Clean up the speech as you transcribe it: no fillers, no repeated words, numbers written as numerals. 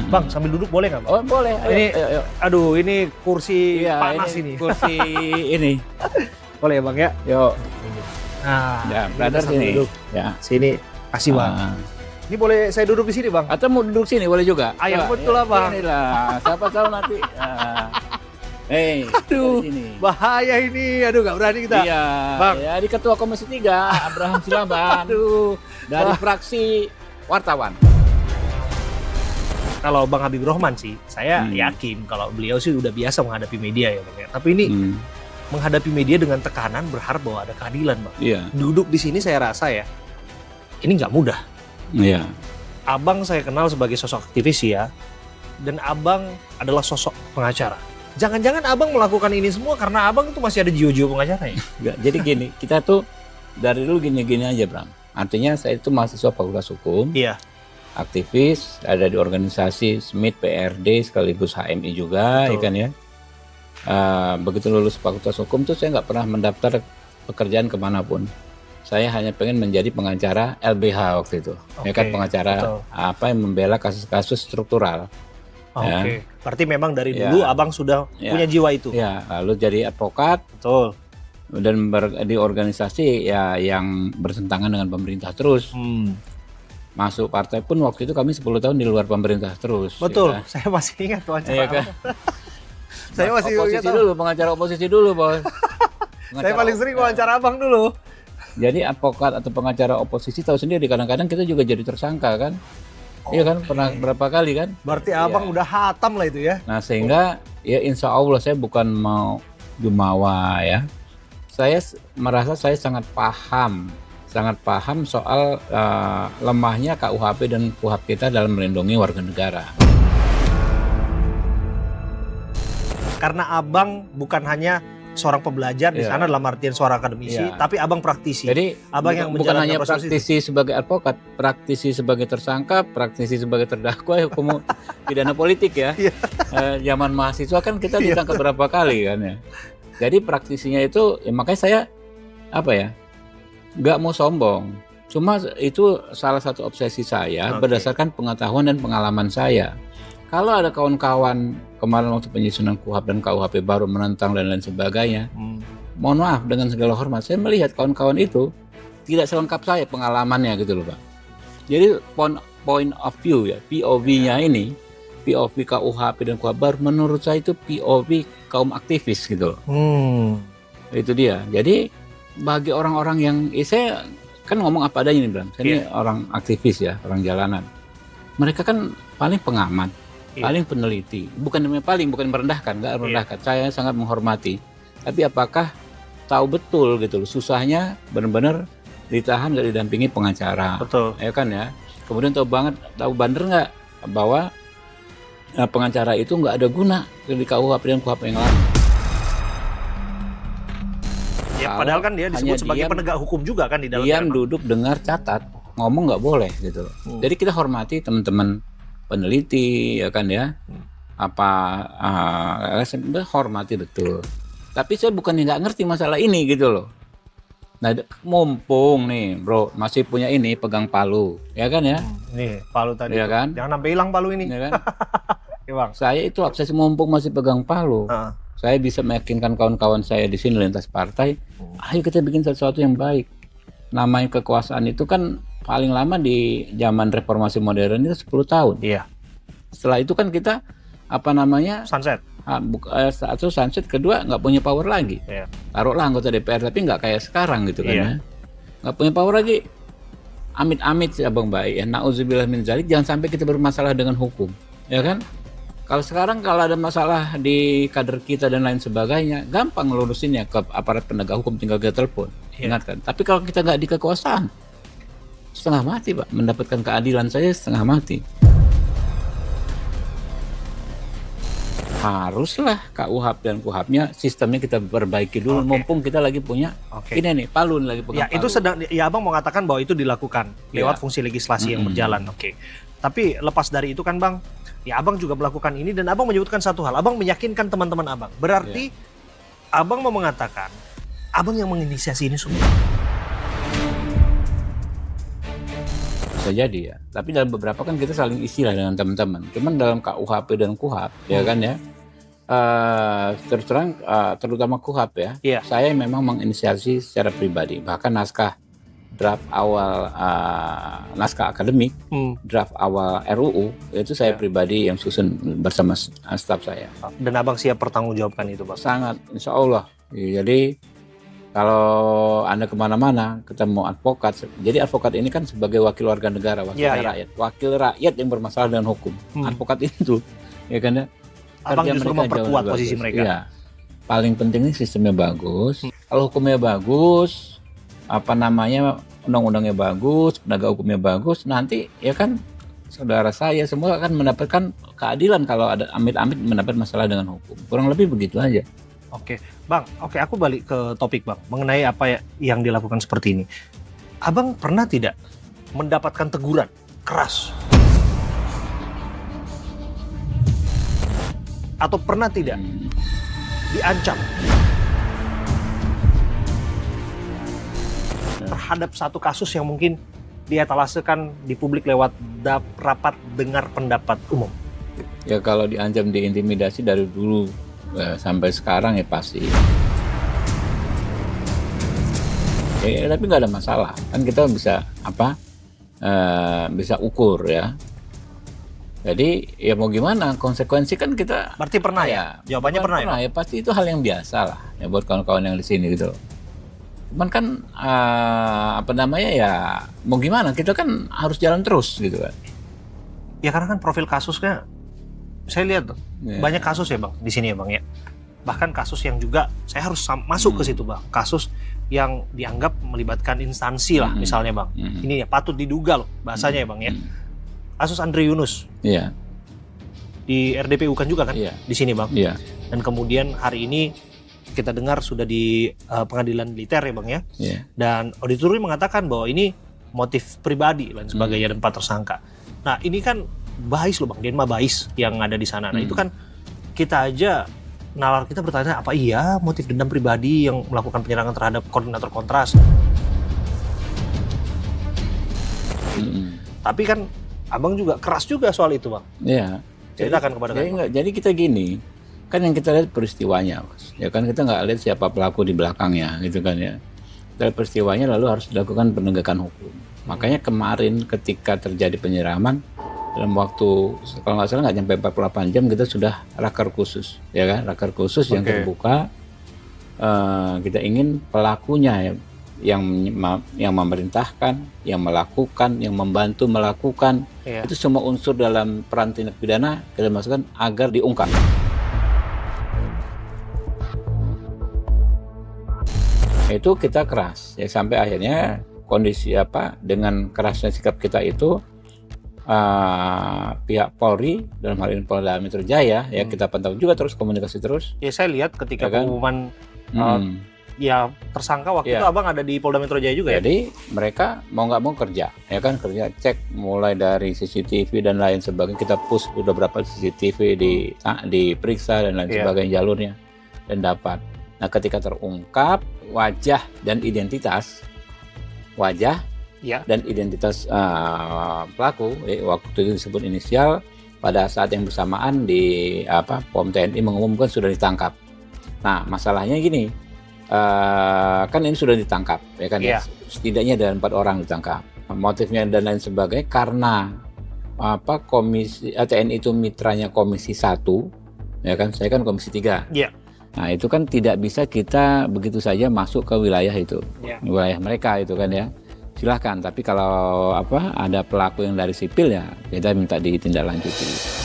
Bang, sambil duduk boleh nggak, Bang? Oh boleh, ayo. Aduh, ini kursi panas ini. Kursi ini. Boleh ya, Bang ya? Yuk. Nah, Ya, brother sini. Duduk. Ya. Sini, kasih Bang. Ini boleh saya duduk di sini, Bang? Atau mau duduk sini boleh juga. Ayo, betul lah, Bang. Inilah, siapa tahu nanti. Aduh, sini. bahaya ini. Aduh, nggak berani kita. Iya, Bang. ya di Ketua Komisi 3, Abraham Silaban. Aduh. Dari fraksi wartawan. Kalau Bang Habibur Rahman sih, saya yakin kalau beliau sih udah biasa menghadapi media ya, Bang ya. Tapi ini menghadapi media dengan tekanan, berharap bahwa ada keadilan, Bang. Iya. Duduk di sini saya rasa ya, ini nggak mudah. Iya. Abang saya kenal sebagai sosok aktivis ya, dan Abang adalah sosok pengacara. Jangan-jangan Abang melakukan ini semua karena Abang itu masih ada jiwa-jiwa pengacara ya? Enggak, jadi gini, kita tuh dari dulu gini-gini aja, Bram. Artinya saya itu mahasiswa Fakultas Hukum. Iya. Aktivis, ada di organisasi SMIT, PRD, sekaligus HMI juga, ya kan ya. Begitu lulus Fakultas Hukum tuh saya nggak pernah mendaftar pekerjaan kemanapun. Saya hanya pengen menjadi pengacara LBH waktu itu, ya kan, pengacara apa yang membela kasus-kasus struktural. Oke. Berarti memang dari dulu Abang sudah punya jiwa itu. Ya, lalu jadi advokat. Betul. Dan di organisasi ya yang bertentangan dengan pemerintah terus. Masuk partai pun waktu itu kami 10 tahun di luar pemerintah terus. Betul, Ya. saya masih ingat wawancara. Iya kan? Saya masih oposisi dulu, pengacara oposisi dulu, Bos. Saya paling sering wawancara Abang dulu. Jadi advokat atau pengacara oposisi tahu sendiri, kadang-kadang kita juga jadi tersangka kan. Iya kan, pernah berapa kali kan? Berarti Abang udah hatam lah itu ya. Nah, sehingga ya insya Allah saya bukan mau jumawa ya. Saya merasa saya sangat paham soal lemahnya KUHP dan KUHP kita dalam melindungi warga negara. Karena Abang bukan hanya seorang pembelajar di sana dalam artian seorang akademisi, tapi Abang praktisi. Jadi Abang yang bukan hanya proses praktisi sebagai advokat, praktisi sebagai tersangka, praktisi sebagai terdakwa hukum pidana politik ya. Zaman mahasiswa kan kita ditangkap berapa kali kan ya. Jadi praktisinya itu ya makanya saya nggak mau sombong. Cuma itu salah satu obsesi saya berdasarkan pengetahuan dan pengalaman saya. Kalau ada kawan-kawan kemarin waktu penyusunan KUHP dan KUHP baru menentang dan lain sebagainya, mohon maaf dengan segala hormat, saya melihat kawan-kawan itu tidak selengkap saya pengalamannya gitu loh, Pak. Jadi point of view ya, POV-nya ini, POV KUHP dan KUHP baru menurut saya itu POV kaum aktivis gitu loh. Itu dia. Jadi bagi orang-orang yang saya kan ngomong apa adanya nih, Bram. Saya ini orang aktivis ya, orang jalanan. Mereka kan paling pengamat, paling peneliti. Bukan merendahkan, nggak merendahkan. Saya sangat menghormati. Tapi apakah tahu betul gitu loh, susahnya benar-benar ditahan nggak didampingi pengacara. Betul. Ya kan ya. Kemudian tahu bandar nggak bahwa pengacara itu nggak ada guna di KUHP dan KUHP yang lain. Ya, padahal kan dia disebut sebagai penegak hukum juga kan di dalam. Diam, duduk, dengar, catat, ngomong nggak boleh gitu. Jadi kita hormati teman-teman peneliti ya kan ya. Saya hormati betul. Tapi saya bukan nggak ngerti masalah ini gitu loh. Nah, mumpung nih, Bro, masih punya ini pegang palu, ya kan ya? Nih, palu tadi. Ya kan? Jangan sampai hilang palu ini. Ya kan? Ya, Bang. Saya itu obsesi mumpung masih pegang palu. Saya bisa meyakinkan kawan-kawan saya di sini lintas partai, ayo kita bikin sesuatu yang baik. Namanya kekuasaan itu kan paling lama di zaman reformasi modern itu 10 tahun. Iya. Setelah itu kan kita sunset. Satu sunset, kedua nggak punya power lagi. Taruhlah anggota DPR tapi nggak kayak sekarang gitu kan ya. Nggak punya power lagi. Amit-amit sih Abang baik ya. Nauzubillah min dzalik, jangan sampai kita bermasalah dengan hukum. Ya kan? Kalau sekarang kalau ada masalah di kader kita dan lain sebagainya, gampang lurusinnya ke aparat penegak hukum, tinggal kita telepon. Ingatkan. Tapi kalau kita nggak di kekuasaan, setengah mati, Pak. Mendapatkan keadilan saya setengah mati. Haruslah KUHP dan KUHP-nya sistemnya kita perbaiki dulu. Mumpung kita lagi punya ini nih, palu lagi pegang palu. Itu sedang Abang mau mengatakan bahwa itu dilakukan lewat fungsi legislasi yang berjalan. Tapi lepas dari itu kan, Bang, ya Abang juga melakukan ini dan Abang menyebutkan satu hal. Abang meyakinkan teman-teman Abang. Berarti Abang mau mengatakan Abang yang menginisiasi ini semua. bisa jadi ya. Tapi dalam beberapa kan kita saling istilah dengan teman-teman. Cuman dalam KUHP dan KUHAP ya kan ya. Terus terang terutama KUHAP ya. Iya. Saya memang menginisiasi secara pribadi. Bahkan naskah draft awal naskah akademik, draft awal RUU itu saya pribadi yang susun bersama staf saya. Dan abang siap pertanggungjawabkan itu, Bang? Sangat, insya Allah. Jadi kalau Anda kemana-mana ketemu advokat, jadi advokat ini kan sebagai wakil warga negara, wakil rakyat, wakil rakyat yang bermasalah dengan hukum. Advokat itu, ya kan ya. Abang justru memperkuat posisi mereka. Ya, paling penting ini sistemnya bagus. Kalau hukumnya bagus, undang-undangnya bagus, penegak hukumnya bagus, nanti ya kan saudara saya semua akan mendapatkan keadilan kalau ada amit-amit mendapat masalah dengan hukum. Kurang lebih begitu aja. Oke, Bang. Oke, aku balik ke topik, Bang. Mengenai apa yang dilakukan seperti ini. Abang pernah tidak mendapatkan teguran keras? Atau pernah tidak diancam terhadap satu kasus yang mungkin dietalasekan di publik lewat rapat dengar pendapat umum? Ya kalau diancam, diintimidasi dari dulu sampai sekarang ya pasti. Ya, tapi nggak ada masalah. Kan kita bisa bisa ukur ya. Jadi ya mau gimana, konsekuensi kan kita. Berarti pernah ya? Jawabannya pernah ya? Ya pasti itu hal yang biasa lah ya buat kawan-kawan yang di sini gitu. Cuman kan ya mau gimana, kita kan harus jalan terus gitu kan. Ya karena kan profil kasusnya saya lihat banyak kasus ya, Bang, di sini ya, Bang ya. Bahkan kasus yang juga saya harus masuk ke situ, Bang. Kasus yang dianggap melibatkan instansi lah misalnya, Bang. Ini ya patut diduga loh bahasanya ya, Bang ya. Kasus Andre Yunus. Iya. Di RDPU kan juga kan? Iya. Di sini, Bang. Iya. Dan kemudian hari ini kita dengar sudah di pengadilan militer ya, Bang ya. Iya. Dan auditorium mengatakan bahwa ini motif pribadi dan sebagainya dan 4 tersangka. Nah, ini kan Bais loh, Bang, Denma Bais yang ada di sana. Nah, itu kan kita aja, nalar kita bertanya, apa iya motif dendam pribadi yang melakukan penyerangan terhadap koordinator Kontras? Tapi kan Abang juga keras juga soal itu, Bang. Iya. Ceritakan kepada kami. Jadi kita gini, kan yang kita lihat peristiwanya, Mas. Ya kan kita nggak lihat siapa pelaku di belakangnya, gitu kan ya. Dari peristiwanya lalu harus dilakukan penegakan hukum. Makanya kemarin ketika terjadi penyiraman, dalam waktu kalau nggak salah nggak sampai 48 jam kita sudah raker khusus, ya kan, raker khusus yang terbuka. Kita ingin pelakunya yang memerintahkan, yang melakukan, yang membantu melakukan, itu semua unsur dalam peran tindak pidana kita masukkan agar diungkap. Itu kita keras ya, sampai akhirnya kondisi dengan kerasnya sikap kita itu. Pihak Polri dalam hal ini Polda Metro Jaya ya kita pantau juga terus, komunikasi terus. Ya saya lihat ketika ya kan? pengumuman ya tersangka waktu itu Abang ada di Polda Metro Jaya juga. Jadi mereka mau nggak mau kerja ya kan, kerja cek mulai dari CCTV dan lain sebagainya, kita push udah berapa CCTV diperiksa dan lain sebagainya jalurnya dan dapat. Nah ketika terungkap wajah dan identitas dan identitas pelaku, waktu itu disebut inisial, pada saat yang bersamaan di POM TNI mengumumkan sudah ditangkap. Nah masalahnya gini, kan ini sudah ditangkap ya kan, setidaknya ada 4 orang ditangkap. Motifnya dan lain sebagainya karena komisi TNI itu mitranya Komisi 1 ya kan, saya kan Komisi 3. Nah itu kan tidak bisa kita begitu saja masuk ke wilayah itu, wilayah mereka itu kan ya. Silahkan, tapi kalau ada pelaku yang dari sipil ya kita minta ditindaklanjuti.